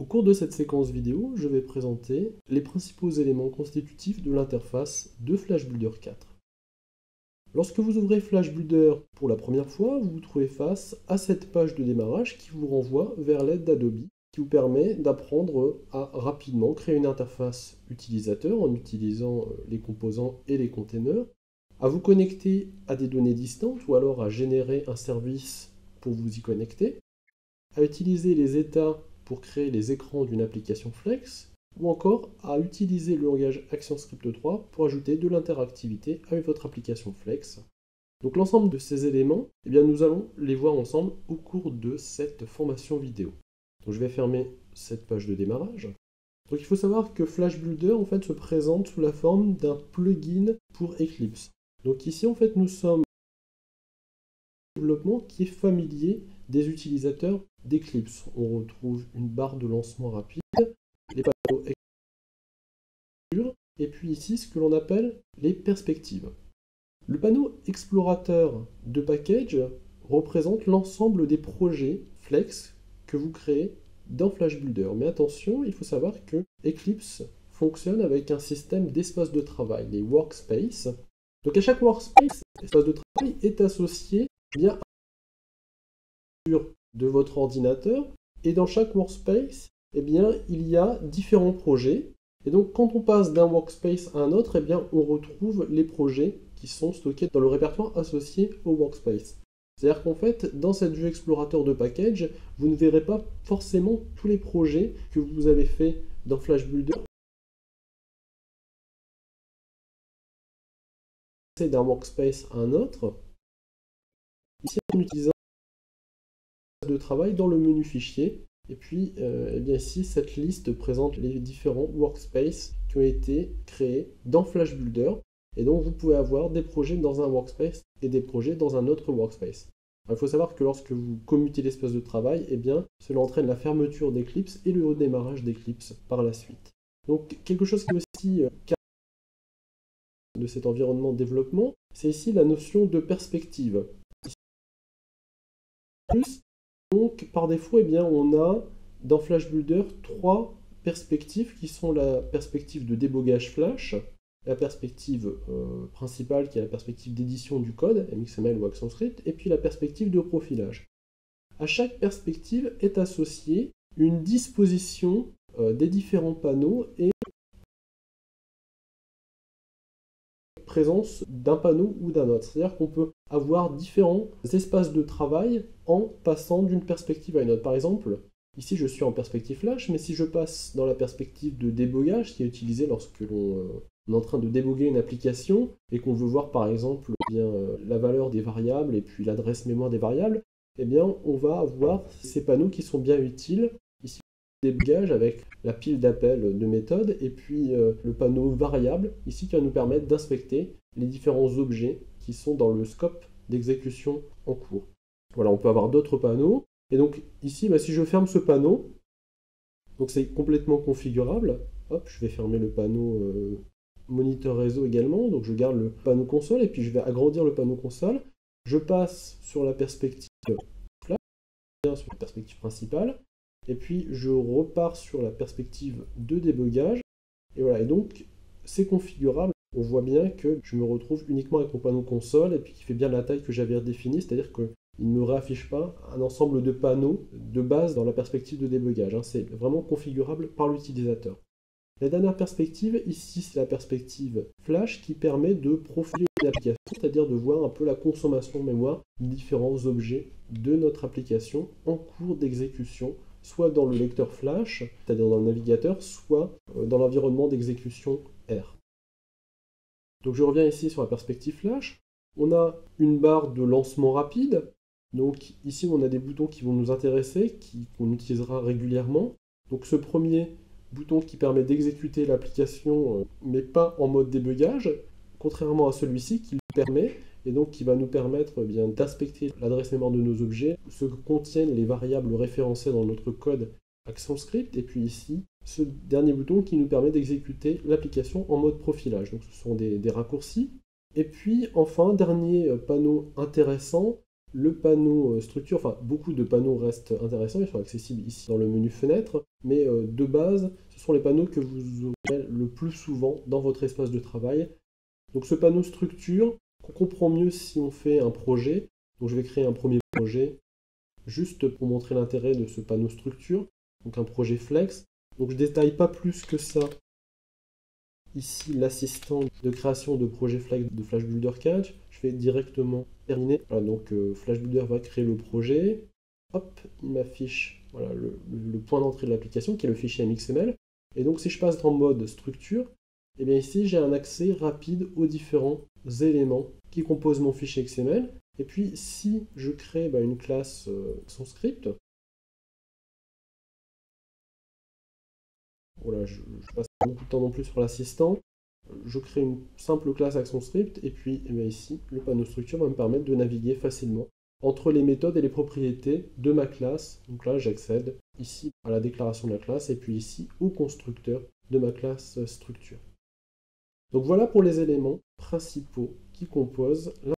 Au cours de cette séquence vidéo, je vais présenter les principaux éléments constitutifs de l'interface de Flash Builder 4. Lorsque vous ouvrez Flash Builder pour la première fois, vous vous trouvez face à cette page de démarrage qui vous renvoie vers l'aide d'Adobe, qui vous permet d'apprendre à rapidement créer une interface utilisateur en utilisant les composants et les containers, à vous connecter à des données distantes ou alors à générer un service pour vous y connecter, à utiliser les états pour créer les écrans d'une application Flex, ou encore à utiliser le langage ActionScript 3 pour ajouter de l'interactivité avec votre application Flex. Donc l'ensemble de ces éléments, nous allons les voir ensemble au cours de cette formation vidéo. Donc je vais fermer cette page de démarrage. Donc il faut savoir que Flash Builder en fait se présente sous la forme d'un plugin pour Eclipse. Donc ici en fait nous sommes un développement qui est familier des utilisateurs d'Eclipse. On retrouve une barre de lancement rapide, les panneaux et puis ici ce que l'on appelle les perspectives. Le panneau explorateur de package représente l'ensemble des projets Flex que vous créez dans Flash Builder. Mais attention, il faut savoir que Eclipse fonctionne avec un système d'espace de travail, les workspaces. Donc à chaque workspace, l'espace de travail est associé bien à de votre ordinateur, et dans chaque workspace, il y a différents projets. Et donc quand on passe d'un workspace à un autre, on retrouve les projets qui sont stockés dans le répertoire associé au workspace. C'est-à-dire qu'en fait, dans cette vue explorateur de package, vous ne verrez pas forcément tous les projets que vous avez fait dans Flash Builder. D'un workspace à un autre, ici en utilisant de travail dans le menu fichier, et puis ici cette liste présente les différents workspaces qui ont été créés dans Flash Builder, et donc vous pouvez avoir des projets dans un workspace et des projets dans un autre workspace. Il faut savoir que lorsque vous commutez l'espace de travail, cela entraîne la fermeture d'Eclipse et le redémarrage d'Eclipse par la suite. Donc quelque chose qui est aussi de cet environnement de développement, c'est ici la notion de perspective. Donc par défaut, on a dans Flash Builder trois perspectives qui sont la perspective de débogage Flash, la perspective principale qui est la perspective d'édition du code, MXML ou ActionScript, et puis la perspective de profilage. À chaque perspective est associée une disposition des différents panneaux et présence d'un panneau ou d'un autre. C'est-à-dire qu'on peut avoir différents espaces de travail en passant d'une perspective à une autre. Par exemple, ici je suis en perspective Flash, mais si je passe dans la perspective de débogage qui est utilisée lorsque l'on est en train de déboguer une application et qu'on veut voir par exemple la valeur des variables et puis l'adresse mémoire des variables, on va avoir ces panneaux qui sont bien utiles. Ici, débogage avec la pile d'appels de méthode et puis le panneau variable ici qui va nous permettre d'inspecter les différents objets qui sont dans le scope d'exécution en cours. Voilà, on peut avoir d'autres panneaux. Et donc ici, si je ferme ce panneau, donc c'est complètement configurable. Hop, je vais fermer le panneau moniteur réseau également. Donc je garde le panneau console et puis je vais agrandir le panneau console. Je passe sur la perspective Flash, sur la perspective principale. Et puis je repars sur la perspective de débogage. Et voilà, et donc c'est configurable. On voit bien que je me retrouve uniquement avec mon panneau console et puis qui fait bien la taille que j'avais redéfinie, c'est-à-dire qu'il ne me réaffiche pas un ensemble de panneaux de base dans la perspective de débogage. C'est vraiment configurable par l'utilisateur. La dernière perspective, ici, c'est la perspective Flash qui permet de profiler l'application, c'est-à-dire de voir un peu la consommation mémoire de différents objets de notre application en cours d'exécution, soit dans le lecteur Flash, c'est-à-dire dans le navigateur, soit dans l'environnement d'exécution R. Donc je reviens ici sur la perspective Flash. On a une barre de lancement rapide. Donc ici on a des boutons qui vont nous intéresser, qu'on utilisera régulièrement. Donc ce premier bouton qui permet d'exécuter l'application, mais pas en mode débugage, contrairement à celui-ci qui le permet, et donc qui va nous permettre d'inspecter l'adresse mémoire de nos objets, ce que contiennent les variables référencées dans notre code ActionScript, et puis ici, ce dernier bouton qui nous permet d'exécuter l'application en mode profilage. Donc ce sont des raccourcis. Et puis enfin, dernier panneau intéressant, le panneau structure, enfin beaucoup de panneaux restent intéressants, ils sont accessibles ici dans le menu fenêtre, mais de base, ce sont les panneaux que vous aurez le plus souvent dans votre espace de travail. Donc ce panneau structure, on comprend mieux si on fait un projet. Donc je vais créer un premier projet, juste pour montrer l'intérêt de ce panneau structure, donc un projet flex. Donc je ne détaille pas plus que ça. Ici, l'assistant de création de projet flex de Flash Builder Catch. Je vais directement terminer. Voilà, donc Flash Builder va créer le projet. Hop, il m'affiche voilà, le point d'entrée de l'application qui est le fichier MXML. Et donc si je passe en mode structure, et bien ici j'ai un accès rapide aux différents éléments qui composent mon fichier XML. Et puis si je crée une classe son script, voilà, je passe pas beaucoup de temps non plus sur l'assistant. Je crée une simple classe ActionScript et puis ici, le panneau structure va me permettre de naviguer facilement entre les méthodes et les propriétés de ma classe. Donc là, j'accède ici à la déclaration de la classe et puis ici au constructeur de ma classe structure. Donc voilà pour les éléments principaux qui composent la